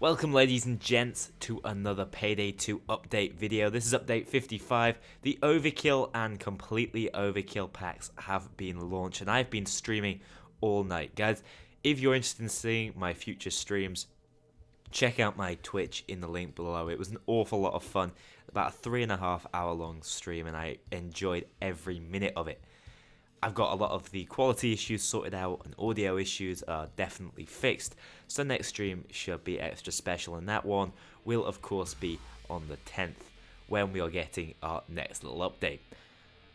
Welcome ladies and gents to another Payday 2 update video. This is update 55. The Overkill and Completely Overkill packs have been launched and I've been streaming all night. Guys, if you're interested in seeing my future streams, check out my Twitch in the link below. It was an awful lot of fun. About a 3.5 hour long stream and I enjoyed every minute of it. I've got a lot of the quality issues sorted out and audio issues are definitely fixed. So next stream should be extra special, and that one will of course be on the 10th when we are getting our next little update.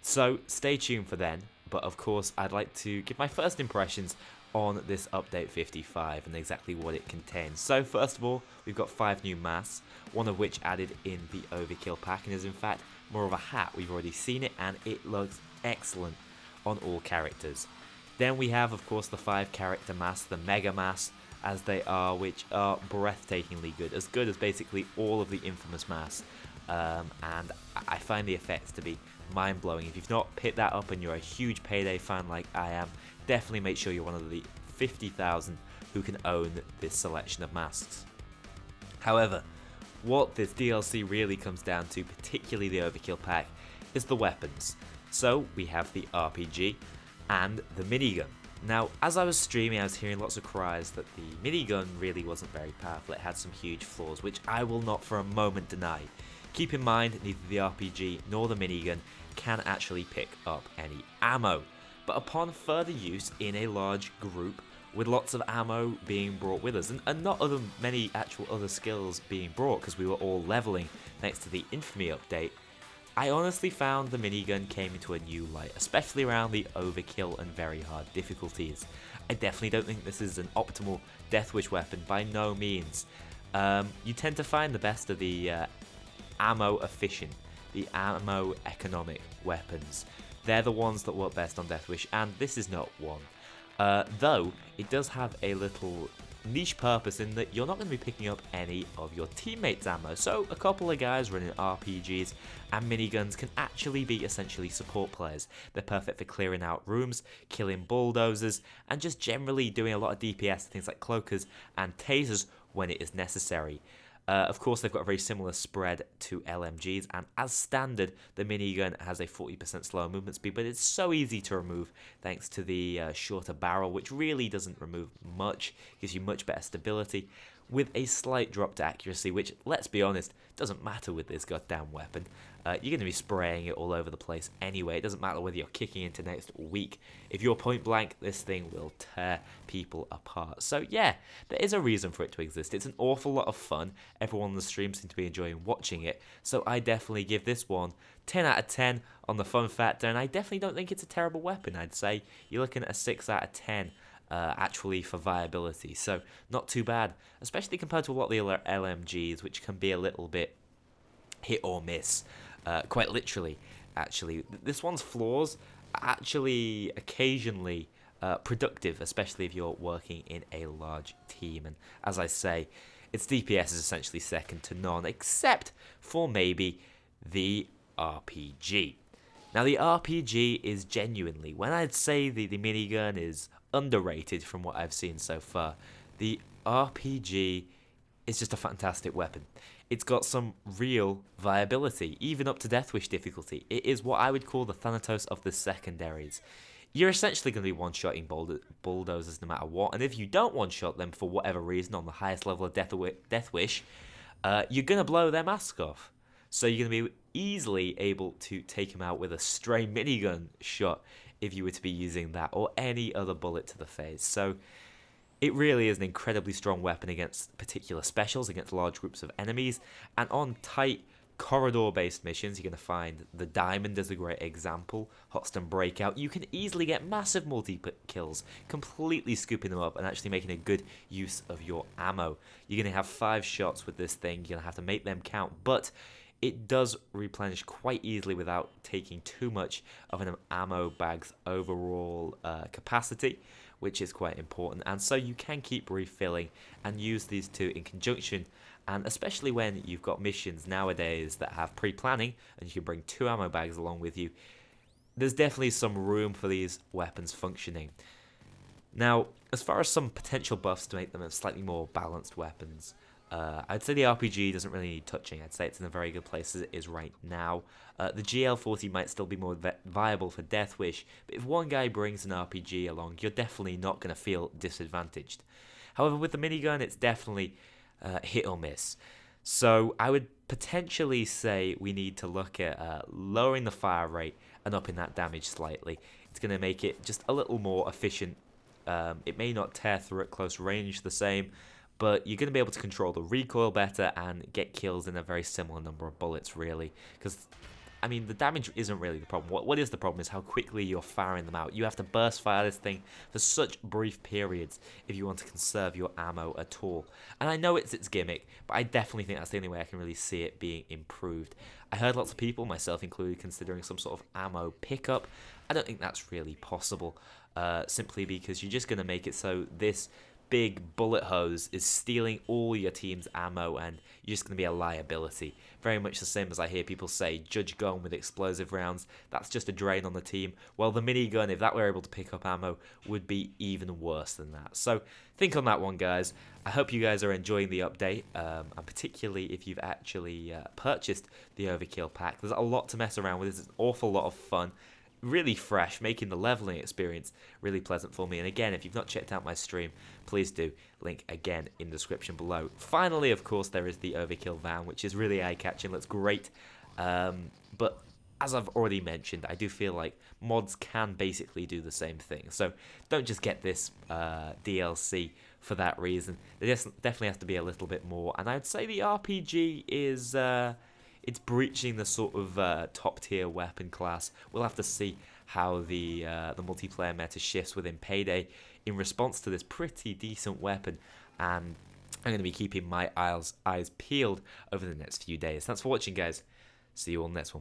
So stay tuned for then, but of course I'd like to give my first impressions on this update 55 and exactly what it contains. So first of all, we've got 5 new masks, one of which added in the Overkill pack and is in fact more of a hat. We've already seen it and it looks excellent on all characters. Then we have of course the 5 character masks, the mega masks as they are, which are breathtakingly good as basically all of the infamous masks, and I find the effects to be mind-blowing. If you've not picked that up and you're a huge Payday fan like I am, definitely make sure you're one of the 50,000 who can own this selection of masks. However, what this DLC really comes down to, particularly the Overkill pack, is the weapons. So we have the RPG and the minigun. Now, as I was streaming, I was hearing lots of cries that the minigun really wasn't very powerful. It had some huge flaws, which I will not for a moment deny. Keep in mind, neither the RPG nor the minigun can actually pick up any ammo. But upon further use in a large group, with lots of ammo being brought with us, and not many actual other skills being brought because we were all leveling thanks to the Infamy update, I honestly found the minigun came into a new light, especially around the overkill and very hard difficulties. I definitely don't think this is an optimal Death Wish weapon, by no means. You tend to find the best of the ammo efficient, the ammo economic weapons. They're the ones that work best on Death Wish, and this is not one. Though, it does have a little niche purpose in that you're not going to be picking up any of your teammates' ammo, so a couple of guys running RPGs and miniguns can actually be essentially support players. They're perfect for clearing out rooms, killing bulldozers, and just generally doing a lot of DPS, things like cloakers and tasers when it is necessary. Of course, they've got a very similar spread to LMGs, and as standard, the minigun has a 40% slower movement speed, but it's so easy to remove thanks to the shorter barrel, which really doesn't remove much, gives you much better stability, with a slight drop to accuracy, which, let's be honest, doesn't matter with this goddamn weapon. You're going to be spraying it all over the place anyway. It doesn't matter whether you're kicking into next week. If you're point blank, this thing will tear people apart. So yeah, there is a reason for it to exist. It's an awful lot of fun. Everyone on the stream seems to be enjoying watching it. So I definitely give this one 10 out of 10 on the fun factor. And I definitely don't think it's a terrible weapon. I'd say you're looking at a 6 out of 10. Actually for viability, so not too bad, especially compared to a lot of the LMGs, which can be a little bit hit or miss, quite literally. Actually, this one's flaws are actually occasionally productive, especially if you're working in a large team, and as I say, its DPS is essentially second to none, except for maybe the RPG. Now the RPG is genuinely, when I'd say the minigun is underrated from what I've seen so far, the RPG is just a fantastic weapon. It's got some real viability, even up to Death Wish difficulty. It is what I would call the Thanatos of the secondaries. You're essentially going to be one-shotting bulldozers no matter what, and if you don't one-shot them for whatever reason on the highest level of Death Wish, you're going to blow their mask off. So you're going to be easily able to take them out with a stray minigun shot if you were to be using that, or any other bullet to the face. So it really is an incredibly strong weapon against particular specials, against large groups of enemies, and on tight corridor-based missions, you're going to find the Diamond as a great example, Hoxton Breakout. You can easily get massive multi-kills, completely scooping them up and actually making a good use of your ammo. You're going to have 5 shots with this thing, you're going to have to make them count, but it does replenish quite easily without taking too much of an ammo bag's overall capacity, which is quite important. And so you can keep refilling and use these two in conjunction. And especially when you've got missions nowadays that have pre-planning and you can bring 2 ammo bags along with you, there's definitely some room for these weapons functioning. Now, as far as some potential buffs to make them slightly more balanced weapons, I'd say the RPG doesn't really need touching. I'd say it's in a very good place as it is right now. The GL40 might still be more viable for Death Wish, but if one guy brings an RPG along, you're definitely not going to feel disadvantaged. However, with the minigun, it's definitely hit or miss. So I would potentially say we need to look at lowering the fire rate and upping that damage slightly. It's going to make it just a little more efficient. It may not tear through at close range the same, but you're going to be able to control the recoil better and get kills in a very similar number of bullets, really. Because, I mean, the damage isn't really the problem. What is the problem is how quickly you're firing them out. You have to burst fire this thing for such brief periods if you want to conserve your ammo at all. And I know it's its gimmick, but I definitely think that's the only way I can really see it being improved. I heard lots of people, myself included, considering some sort of ammo pickup. I don't think that's really possible, simply because you're just going to make it so this big bullet hose is stealing all your team's ammo and you're just going to be a liability. Very much the same as I hear people say, judge gun with explosive rounds, that's just a drain on the team. Well, the minigun, if that were able to pick up ammo, would be even worse than that. So think on that one, guys. I hope you guys are enjoying the update, and particularly if you've actually purchased the Overkill pack. There's a lot to mess around with. It's an awful lot of fun. Really fresh, making the leveling experience really pleasant for me. And again, if you've not checked out my stream, please do. Link again in the description below. Finally, of course, there is the Overkill van, which is really eye-catching, looks great. But as I've already mentioned, I do feel like mods can basically do the same thing. So don't just get this DLC for that reason. There definitely has to be a little bit more. And I'd say the RPG is it's breaching the sort of top tier weapon class. We'll have to see how the multiplayer meta shifts within Payday in response to this pretty decent weapon, and I'm going to be keeping my eyes peeled over the next few days. Thanks for watching, guys. See you all next one.